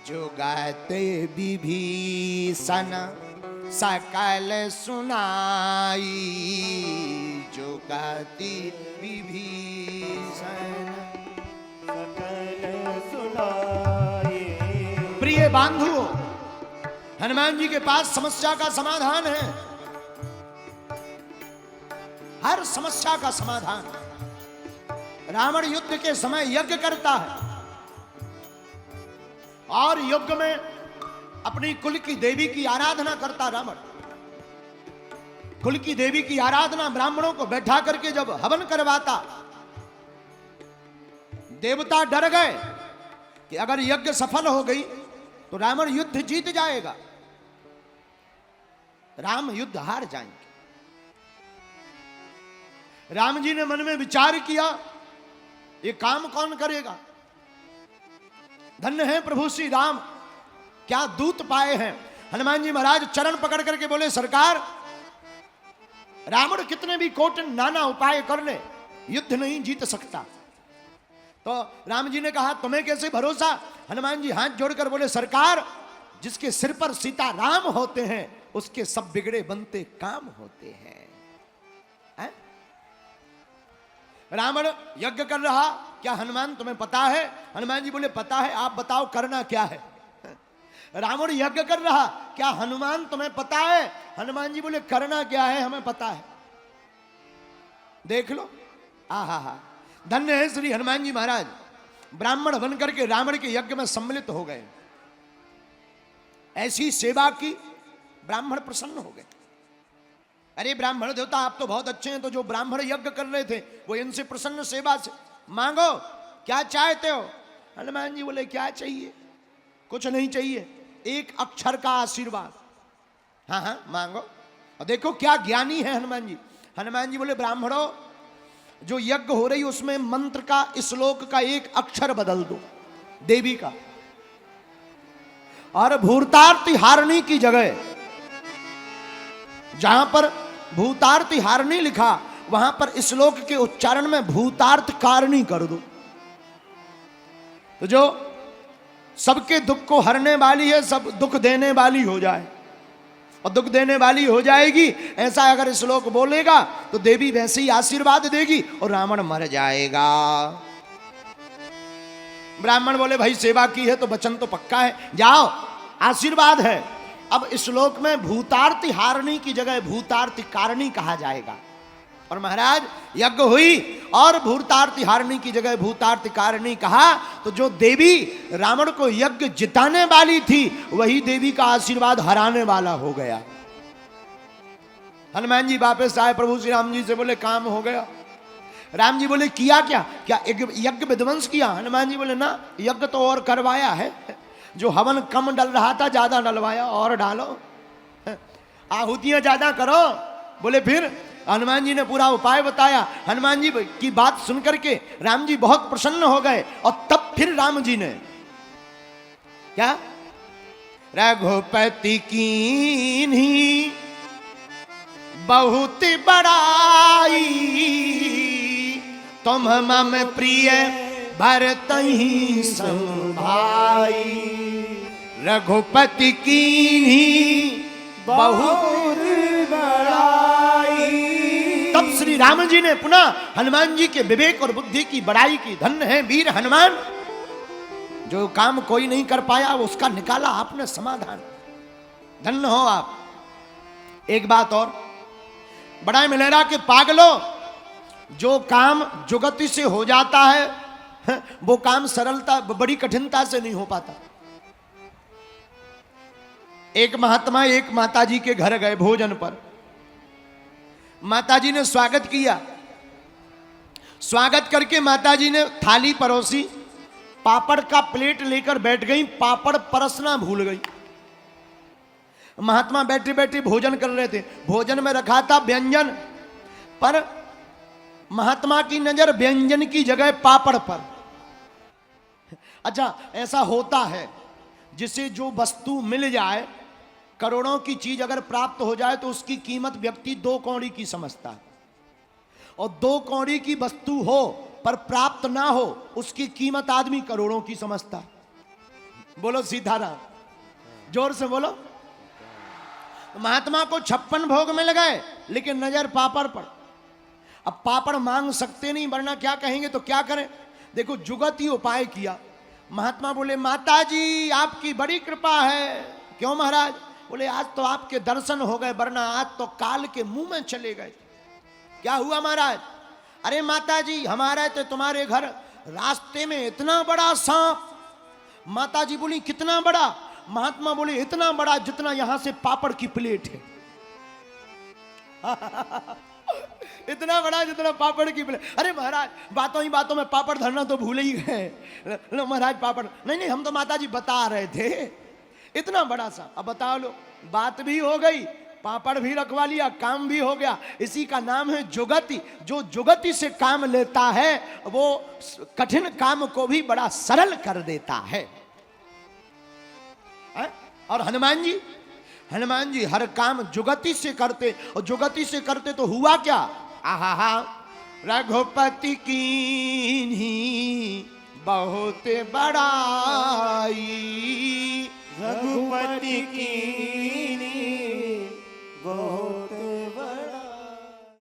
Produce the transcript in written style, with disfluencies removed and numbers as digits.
जो गाते विभीषण सकल सुनाई, जो गाती विभीषण सकल सुनाई। प्रिय बांधुओं, हनुमान जी के पास समस्या का समाधान है। हर समस्या का समाधान। रावण युद्ध के समय यज्ञ करता है और यज्ञ में अपनी कुल की देवी की आराधना करता। रावण कुल की देवी की आराधना ब्राह्मणों को बैठा करके जब हवन करवाता, देवता डर गए कि अगर यज्ञ सफल हो गई तो रावण युद्ध जीत जाएगा, राम युद्ध हार जाएंगे। राम जी ने मन में विचार किया, ये काम कौन करेगा। धन्य है प्रभु श्री राम, क्या दूत पाए हैं। हनुमान जी महाराज चरण पकड़ करके बोले, सरकार रावण कितने भी कोटन नाना उपाय कर ले, युद्ध नहीं जीत सकता। तो राम जी ने कहा, तुम्हें कैसे भरोसा। हनुमान जी हाथ जोड़कर बोले, सरकार जिसके सिर पर सीता राम होते हैं उसके सब बिगड़े बनते काम होते हैं। रावण यज्ञ कर रहा, क्या हनुमान तुम्हें पता है। हनुमान जी बोले, पता है, आप बताओ करना क्या है। रावण यज्ञ कर रहा, क्या हनुमान तुम्हें पता है। हनुमान जी बोले, करना क्या है हमें पता है, देख लो। आहा, धन्य है श्री हनुमान जी महाराज, ब्राह्मण बनकर के रावण के यज्ञ में सम्मिलित हो गए। ऐसी सेवा की, ब्राह्मण प्रसन्न हो गए। अरे ब्राह्मण देवता आप तो बहुत अच्छे हैं, तो जो ब्राह्मण यज्ञ कर रहे थे वो इनसे प्रसन्न सेवा से मांगो, क्या चाहते हो। हनुमान जी बोले, क्या चाहिए, कुछ नहीं चाहिए, एक अक्षर का आशीर्वाद। हाँ हाँ मांगो। और देखो क्या ज्ञानी है हनुमान जी। हनुमान जी बोले, ब्राह्मणों जो यज्ञ हो रही उसमें मंत्र का, श्लोक का एक अक्षर बदल दो देवी का, और भूतार्ति हारणी की जगह जहां पर भूतार्ति हारणी लिखा वहां पर श्लोक के उच्चारण में भूतार्थ कारणी कर दो, तो जो सबके दुख को हरने वाली है, सब दुख देने वाली हो जाए, और दुख देने वाली हो जाएगी। ऐसा अगर श्लोक बोलेगा तो देवी वैसे ही आशीर्वाद देगी और रावण मर जाएगा। ब्राह्मण बोले, भाई सेवा की है तो वचन तो पक्का है, जाओ आशीर्वाद है। अब श्लोक में भूतार्ति हारणी की जगह भूतार्ति कारणी कहा जाएगा। और महाराज यज्ञ हुई और भूतार्ति हारणी की जगह भूतार्ति कारणी कहा, तो जो देवी रावण को यज्ञ जिताने वाली थी वही देवी का आशीर्वाद हराने वाला हो गया। हनुमान जी वापस आए, प्रभु श्री राम जी से बोले, काम हो गया। राम जी बोले, किया क्या, क्या यज्ञ विध्वंस किया। हनुमान जी बोले, ना यज्ञ तो और करवाया है, जो हवन कम डल रहा था ज्यादा डलवाया, और डालो, आहुतियां ज्यादा करो। बोले फिर। हनुमान जी ने पूरा उपाय बताया। हनुमान जी की बात सुनकर के राम जी बहुत प्रसन्न हो गए। और तब फिर राम जी ने क्या, रघुपति कीन्ही बहुत बड़ाई, तुम मम प्रिय भरतहि सम भाई। रघुपति कीन्ही बहुत बड़ाई। तब श्री राम जी ने पुनः हनुमान जी के विवेक और बुद्धि की बड़ाई की। धन्य है वीर हनुमान, जो काम कोई नहीं कर पाया वो उसका निकाला आपने समाधान। धन्य हो आप। एक बात और, बड़ा मिलेरा के पागलो, जो काम जुगति से हो जाता है वो काम सरलता बड़ी कठिनता से नहीं हो पाता। एक महात्मा एक माताजी के घर गए भोजन पर। माताजी ने स्वागत किया। स्वागत करके माताजी ने थाली परोसी, पापड़ का प्लेट लेकर बैठ गई, पापड़ परसना भूल गई। महात्मा बैठे बैठे भोजन कर रहे थे। भोजन में रखा था व्यंजन, पर महात्मा की नजर व्यंजन की जगह पापड़ पर। अच्छा, ऐसा होता है जिसे जो वस्तु मिल जाए, करोड़ों की चीज अगर प्राप्त हो जाए तो उसकी कीमत व्यक्ति 2 कौड़ी की समझता है, और 2 कौड़ी की वस्तु हो पर प्राप्त ना हो उसकी कीमत आदमी करोड़ों की समझता है। बोलो सीताराम, जोर से बोलो। महात्मा को 56 भोग मिल गए, लेकिन नजर पापड़ पर। अब पापड़ मांग सकते नहीं, वरना क्या कहेंगे, तो क्या करें। देखो जुगत ही उपाय किया। महात्मा बोले माता जी आपकी बड़ी कृपा है। क्यों महाराज? बोले आज तो आपके दर्शन हो गए, वरना आज तो काल के मुंह में चले गए। क्या हुआ महाराज? अरे माता जी हमारे तो तुम्हारे घर रास्ते में इतना बड़ा सांप। माता जी बोली कितना बड़ा? महात्मा बोले इतना बड़ा जितना यहां से पापड़ की प्लेट है। इतना बड़ा जितना पापड़ की प्लेट। अरे महाराज बातों ही बातों में पापड़ धरना तो भूल ही गए। लो महाराज पापड़ नहीं, हम तो माता जी बता रहे थे इतना बड़ा सा। अब बताओ लो, बात भी हो गई, पापड़ भी रखवा लिया, काम भी हो गया। इसी का नाम है जुगति। जो जुगति से काम लेता है वो कठिन काम को भी बड़ा सरल कर देता है। और हनुमान जी हर काम जुगति से करते, और जुगति से करते तो हुआ क्या? आहा रघुपति कीन्ही बहुत बड़ाई, रघुपति की